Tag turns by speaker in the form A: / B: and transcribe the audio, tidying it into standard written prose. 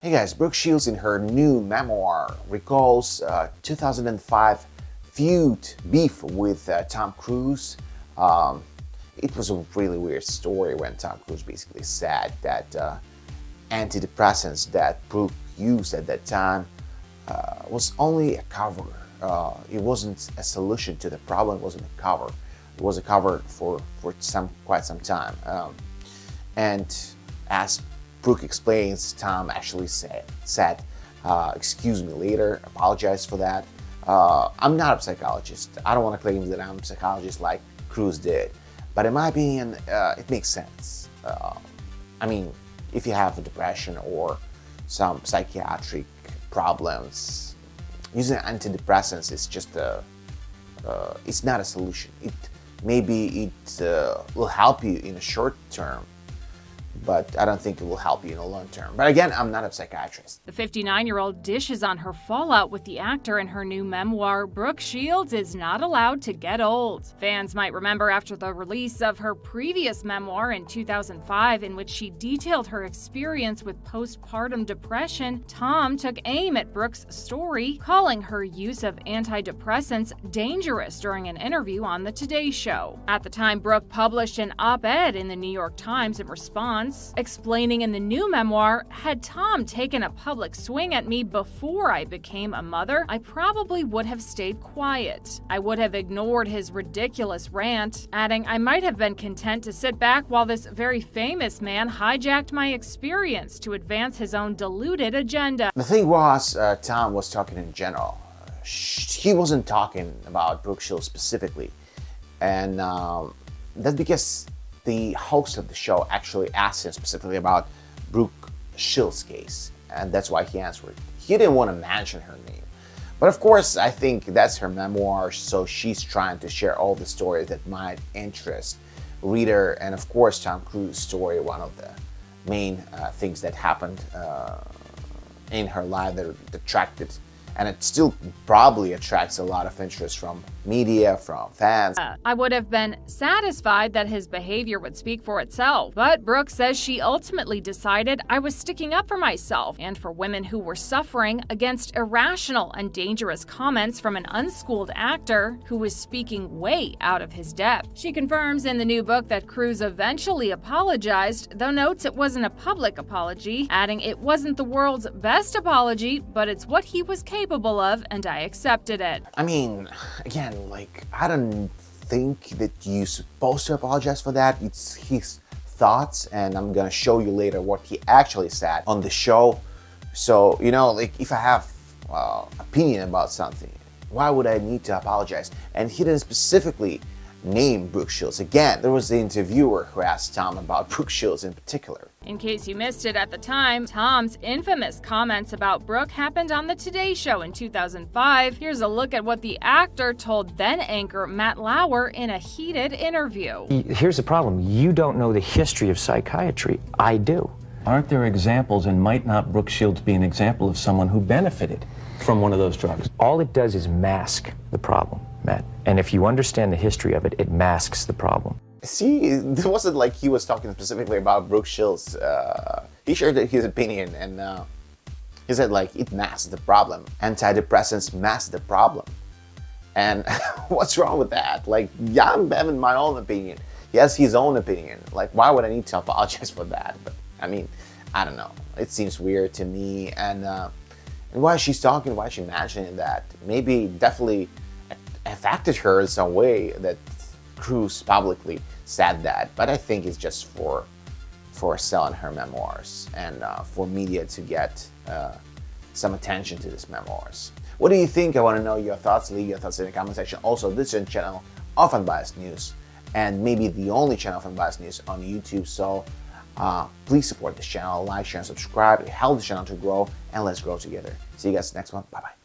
A: Hey guys, Brooke Shields in her new memoir recalls 2005 feud beef with Tom Cruise. It was a really weird story when Tom Cruise basically said that antidepressants that Brooke used at that time was only a cover. It wasn't a solution to the problem. It wasn't a cover. It was a cover for quite some time. And as Brooke explains, Tom actually said, excuse me later, apologize for that. I'm not a psychologist. I don't want to claim that I'm a psychologist like Cruise did. But in my opinion, it makes sense. I mean, if you have a depression or some psychiatric problems, using antidepressants is just it's not a solution. Maybe it will help you in the short term, but I don't think it will help you in the long term. But again, I'm not a psychiatrist.
B: The 59-year-old dishes on her fallout with the actor in her new memoir, Brooke Shields is Not Allowed to Get Old. Fans might remember after the release of her previous memoir in 2005, in which she detailed her experience with postpartum depression, Tom took aim at Brooke's story, calling her use of antidepressants dangerous during an interview on The Today Show. At the time, Brooke published an op-ed in the New York Times in response, explaining in the new memoir, "Had Tom taken a public swing at me before I became a mother, I probably would have stayed quiet. I would have ignored his ridiculous rant," adding, "I might have been content to sit back while this very famous man hijacked my experience to advance his own deluded agenda."
A: The thing was, Tom was talking in general. He wasn't talking about Brooke Shields specifically. And that's because the host of the show actually asked him specifically about Brooke Shields' case, and that's why he answered. He didn't want to mention her name. But of course, I think that's her memoir, so she's trying to share all the stories that might interest reader, and of course, Tom Cruise's story, one of the main things that happened in her life that attracted, and it still probably attracts a lot of interest from media, from fans.
B: I would have been satisfied that his behavior would speak for itself, but Brooke says she ultimately decided I was sticking up for myself and for women who were suffering against irrational and dangerous comments from an unschooled actor who was speaking way out of his depth. She confirms in the new book that Cruise eventually apologized, though notes it wasn't a public apology, adding it wasn't the world's best apology, but it's what he was capable of, and I accepted it.
A: I mean, again, I don't think that you're supposed to apologize for that. It's his thoughts, and I'm gonna show you later what he actually said on the show. So, if I have opinion about something, why would I need to apologize? And he didn't specifically name Brooke Shields. Again, there was the interviewer who asked Tom about Brooke Shields in particular.
B: In case you missed it at the time, Tom's infamous comments about Brooke happened on The Today Show in 2005. Here's a look at what the actor told then anchor Matt Lauer in a heated interview.
C: Here's the problem. You don't know the history of psychiatry. I do.
D: Aren't there examples, and might not Brooke Shields be an example of someone who benefited from one of those drugs?
C: All it does is mask the problem, Matt. And if you understand the history of it, it masks the problem.
A: See, it wasn't like he was talking specifically about Brooke Shields. He shared his opinion, and he said it masks the problem. Antidepressants mask the problem. And what's wrong with that? Yeah, I'm having my own opinion. He has his own opinion. Why would I need to apologize for that? But I mean, I don't know. It seems weird to me. And why she's talking, why she's mentioning that, maybe definitely affected her in some way that Cruise publicly said that, but I think it's just for selling her memoirs and for media to get some attention to these memoirs. What do you think? I want to know your thoughts. Leave your thoughts in the comment section. Also, this is a channel of Unbiased News, and maybe the only channel of Unbiased News on YouTube. So please support this channel, like, share, and subscribe. It helps the channel to grow, and let's grow together. See you guys next one. Bye bye.